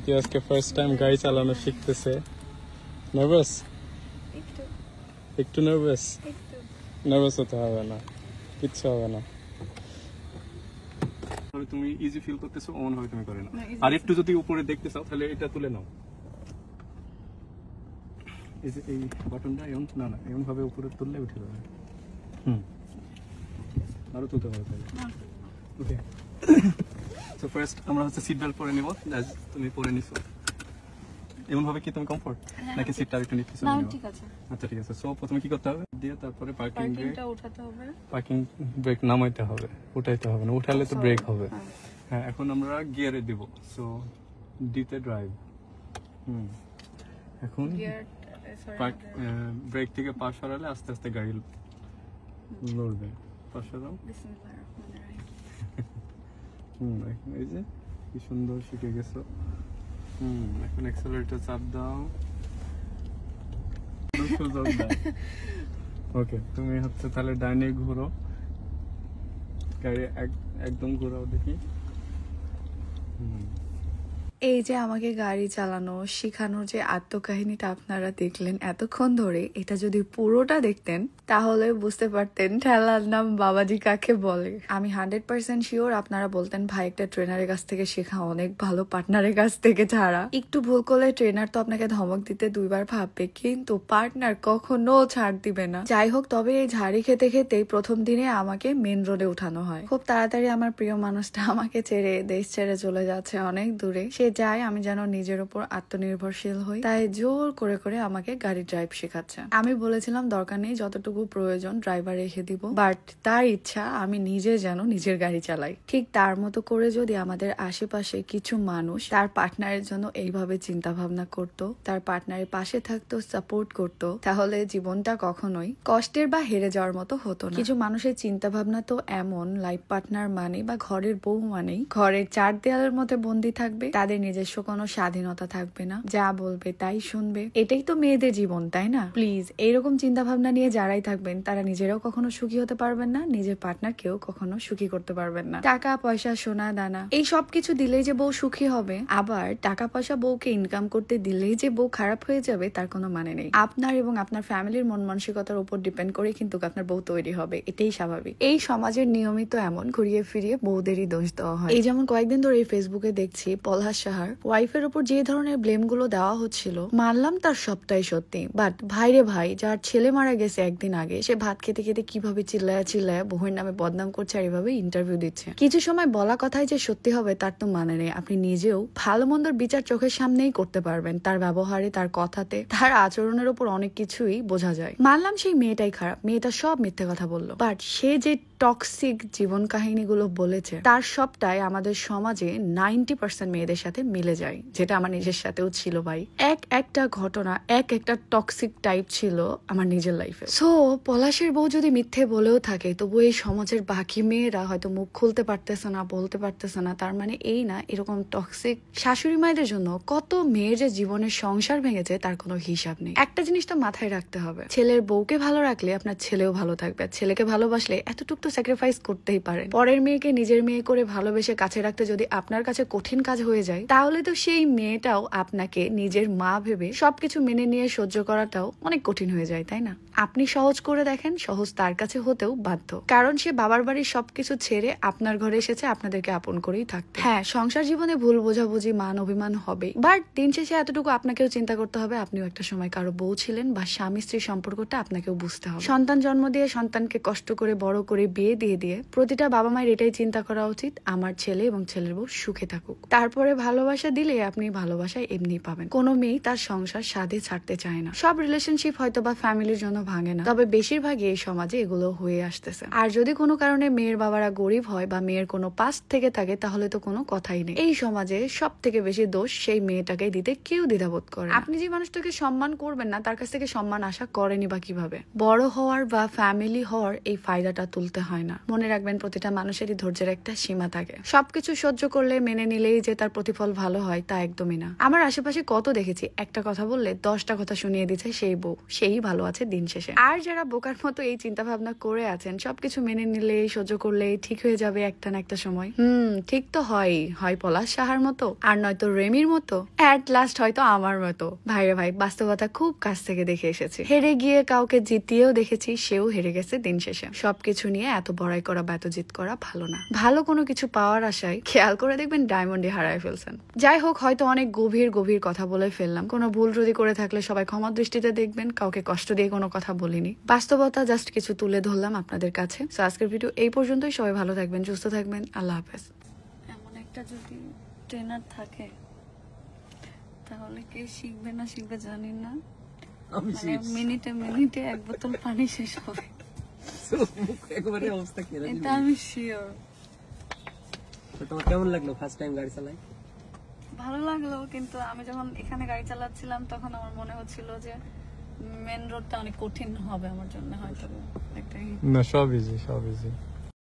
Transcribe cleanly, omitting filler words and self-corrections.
কি আজকে first time গাড়ি চালানো শিখতেছে। নার্ভাস? একটু নার্ভাস? নার্ভাস হতে হবে না, কিচ্ছু হবে না। তুমি ইজি ফিল করতেছো, অন হবে তুমি করে নাও। আর একটু যদি উপরে দেখতে চাও তাহলে এটা তুলে নাও। এই বাটনটা এমন না এমন ভাবে উপরে তুললে উঠে যাবে। আরো তুলতে পারো তাহলে। ওকে, সো ফার্স্ট আমরা হচ্ছে সিট বেল্ট পরে নিব। তুমি পরে নিছো এমন ভাবে কি তুমি কমফর্ট নাকি সিটটা একটু নিতে চাও? না ঠিক আছে। আচ্ছা ঠিক আছে। সো প্রথমে কি করতে হবে? দিয়ে তারপরে পার্কিংটা উঠাতে হবে। পার্কিং ব্রেক নামাইতে হবে, উঠাইতে হবে না, উঠালে তো ব্রেক হবে। হ্যাঁ, এখন আমরা গিয়ারে দিব। সো ডিতে ড্রাইভ। এখন ব্রেক থেকে পা সরালে আস্তে আস্তে গাড়ি লড়বে। পা সরাও। এই যে কি সুন্দর শিখে গেছো। এখন অ্যাক্সেলারেটর চাপ দাও। ওকে, তুমি হচ্ছে তাহলে ডাইনে ঘুরো, গাড়ি একদম ঘুরাও দেখি। এই যে আমাকে গাড়ি চালানো শেখানোর যে আত্মকাহিনীটা আপনারা দেখলেন এতক্ষণ ধরে, এটা যদি পুরোটা দেখতেন তাহলে বুঝতে পারতেন ঠেলার নাম বাবাজি কাকে বলে। আমি 100% শিওর আপনারা বলতেন ভাই একটা ট্রেনারের কাছ থেকে শেখা অনেক ভালো পার্টনারের কাছ থেকে ছাড়া। একটু ভুল করলে ট্রেনার তো আপনাকে ধমক দিতে দুইবার ভাববে, কিন্তু পার্টনার কখনো ছাড় দিবে না। যাই হোক, তবে এই ঝাড়ি খেতে খেতেই প্রথম দিনে আমাকে মেন রোডে উঠানো হয়। খুব তাড়াতাড়ি আমার প্রিয় মানুষটা আমাকে ছেড়ে দেশ ছেড়ে চলে যাচ্ছে অনেক দূরে। সে যায় আমি যেন নিজের উপর আত্মনির্ভরশীল হই, তাই জোর করে করে আমাকে গাড়ি ড্রাইভ শেখাচ্ছে। আমি বলেছিলাম দরকার নেই, যতটুকু প্রয়োজন ড্রাইভার রেখে দিব, বাট তার ইচ্ছা আমি নিজে যেন নিজের গাড়ি চালাই। ঠিক তার মতো করে যদি আমাদের আশেপাশে কিছু মানুষ তার পার্টনারের জন্য এইভাবে চিন্তা ভাবনা করতো, তার পার্টনারের পাশে থাকতো, সাপোর্ট করতো, তাহলে জীবনটা কখনোই কষ্টের বা হেরে যাওয়ার মতো হতো না। কিছু মানুষের চিন্তা ভাবনা তো এমন, লাইফ পার্টনার মানে বা ঘরের বউ মানেই ঘরের 4 দেয়ালের মধ্যে বন্দি থাকবে, তাদের নিজস্ব কোনো স্বাধীনতা থাকবে না, যা বলবে তাই শুনবে। এটাই তো মেয়েদের জীবন, তাই না? প্লিজ এইরকম চিন্তা ভাবনা নিয়ে যারাই থাকবেন তারা নিজেরাও কখনো সুখী হতে পারবেন না, নিজের পার্টনারকেও কখনো সুখী করতে পারবেন না। টাকা পয়সা সোনা দানা এই সব কিছু দিলেই যে বউ সুখী হবে, আবার টাকা পয়সা বউকে ইনকাম করতে দিলেই যে বউ খারাপ হয়ে যাবে তার কোনো মানে নেই। আপনার এবং আপনার ফ্যামিলির মন মানসিকতার উপর ডিপেন্ড করে কিন্তু আপনার বউ তৈরি হবে, এটাই স্বাভাবিক। এই সমাজের নিয়মিত এমন ঘুরিয়ে ফিরিয়ে বউদেরই দোষ দেওয়া হয়। এই যেমন কয়েকদিন ধরে এই ফেসবুকে দেখছি পলাশ সাহার ওয়াইফের উপর যে ধরনের ব্লেম গুলো দেওয়া হচ্ছিল, মানলাম তার সবটাই সত্যি, বাট ভাইরে ভাই, যার ছেলে মারা গেছে একদিন আগে, সে ভাত খেতে খেতে কিভাবে চিল্লায়া চিল্লায়া বহুর নামে বদনাম করছে আর এভাবে ইন্টারভিউ দিচ্ছে। কিছু সময় বলা কথাই যে সত্যি হবে তার তো মানে নেই। আপনি নিজেও ভালো মন্দর বিচার চোখের সামনেই করতে পারবেন, তার ব্যবহারে, তার কথাতে, তার আচরণের উপর অনেক কিছুই বোঝা যায়। মানলাম সেই মেয়েটাই খারাপ, মেয়েটা সব মিথ্যে কথা বললো, বাট সে যে টক্সিক জীবন কাহিনীগুলো বলেছে তার সবটাই আমাদের সমাজে 90% মেয়েদের সাথে মিলে যায়, যেটা আমার নিজের সাথেও ছিল ভাই। একটা ঘটনা একটা টক্সিক টাইপ ছিল আমার নিজের লাইফে। সো পলাশের বউ যদি মিথ্যে বলেও থাকে, তবু এই সমাজের বাকি মেয়েরা হয়তো মুখ খুলতে পারতেছে না, বলতে পারতেছে না, তার মানে এই না এরকম টক্সিক শাশুড়ি মায়েদের জন্য কত মেয়ের যে জীবনের সংসার ভেঙেছে তার কোনো হিসাব নেই। একটা জিনিসটা মাথায় রাখতে হবে, ছেলের বউকে ভালো রাখলে আপনার ছেলেও ভালো থাকবে। ছেলেকে ভালোবাসলে এতটুকু তো স্যাক্রিফাইস করতেই পারেন। পরের মেয়েকে নিজের মেয়ে করে ভালোবেসে কাছে রাখতে যদি আপনার কাছে কঠিন কাজ হয়ে যায়, তাহলে তো সেই মেয়েটাও আপনাকে নিজের মা ভেবে সবকিছু মেনে নিয়ে সহ্য করাটাও অনেক কঠিন হয়ে যায়, তাই না? আপনি সহজ করে দেখেন, সহজ তার কাছে হতেও বাধ্য, কারণ সে বাবার বাড়ির সবকিছু ছেড়ে আপনার ঘরে এসেছে আপনাদেরকে আপন করেই থাকতে। হ্যাঁ, সংসার জীবনে ভুল বোঝাবুঝি, মান অভিমান হবে, বাট দিন শেষে এতটুকু আপনাকেও চিন্তা করতে হবে আপনিও একটা সময় কারো বউ ছিলেন, বা স্বামী স্ত্রীর সম্পর্কটা আপনাকেও বুঝতে হবে। সন্তান জন্ম দিয়ে সন্তানকে কষ্ট করে বড় করে বিয়ে দিয়ে প্রতিটা বাবা মায়ের এটাই চিন্তা করা উচিত, আমার ছেলে এবং ছেলের বউ সুখে থাকুক। তারপরে ভালোবাসা দিলে আপনি ভালোবাসায় এমনি পাবেন। কোনো মেয়ে তার সংসার সাধে ছাড়তে চায় না। সব রিলেশনশিপ হয়তো বা ফ্যামিলির জন্য ভাঙে না, তবে বেশিরভাগই এই সমাজে এগুলো হয়ে আসতেছে। আর যদি কোনো কারণে মেয়ের বাবারা গরিব হয় বা মেয়ের কোনো পাস্ট থেকে থাকে, তাহলে তো কোনো কথাই নেই। এই সমাজে সব থেকে বেশি দোষ সেই মেয়েটাকে দিতে কেউ দ্বিধাবোধ করে। আপনি যে মানুষটাকে সম্মান করবেন না, তার কাছ থেকে সম্মান আশা করেনি বা কিভাবে? বড় হওয়ার বা ফ্যামিলি হওয়ার এই ফায়দাটা তুলতে হয় না। মনে রাখবেন প্রতিটা মানুষেরই ধৈর্যের একটা সীমা থাকে। সবকিছু সহ্য করলে মেনে নিলেই যে তার প্রতিফল ভালো হয় তা একদমই না। আমার আশেপাশে কত দেখেছি একটা কথা বললে 10টা কথা শুনিয়ে দিচ্ছে সেই বউ, সেই ভালো আছে দিন শেষে। আর যারা বোকার মতো এই চিন্তা ভাবনা করে আছেন সবকিছু মেনে নিলেই সহ্য করলেই ঠিক হয়ে যাবে একটা না একটা সময়, ঠিক তো হয় পলাশ সাহার মতো, আর নয়তো রেমির মতো, অ্যাট লাস্ট হয়তো আমার মতো। ভাইরে ভাই, বাস্তবতা খুব কাছ থেকে দেখে এসেছি। হেরে গিয়ে কাউকে জিতিয়েও দেখেছি, সেও হেরে গেছে দিন শেষে। সবকিছু নিয়ে এত বড়াই করা বা এত জিত করা ভালো না। ভালো কোনো কিছু পাওয়ার আশায় খেয়াল করে দেখবেন ডায়মন্ডে হারায় ফেলছেন। যাই হোক, হয়তো অনেক গভীর কথা বলে ফেললাম। কোনো ভুল যদি করে থাকলে সবাই ক্ষমা দৃষ্টিতে দেখবেন। কাউকে কষ্ট দিয়ে কোনো কথা বলিনি, বাস্তবতা জাস্ট কিছু তুলে ধরলাম আপনাদের কাছে। তো আজকের ভিডিও এই পর্যন্তই। সবাই ভালো থাকবেন, সুস্থ থাকবেন, আল্লাহ হাফেজ। এমন একটা যদি ট্রেনার থাকে তাহলে কে শিখবে না শিখবে জানি না, মানে মিনিটে 1 বোতল পানি শেষ হবে, এটা আমি শিওর। তোমার কেমন লাগলো ফার্স্ট টাইম গাড়ি চালাই? ভালো লাগলো, কিন্তু আমি যখন এখানে গাড়ি চালাচ্ছিলাম তখন আমার মনে হচ্ছিল যে মেন রোডটা অনেক কঠিন হবে আমার জন্য, হয়তো একটা না, সব ইজি।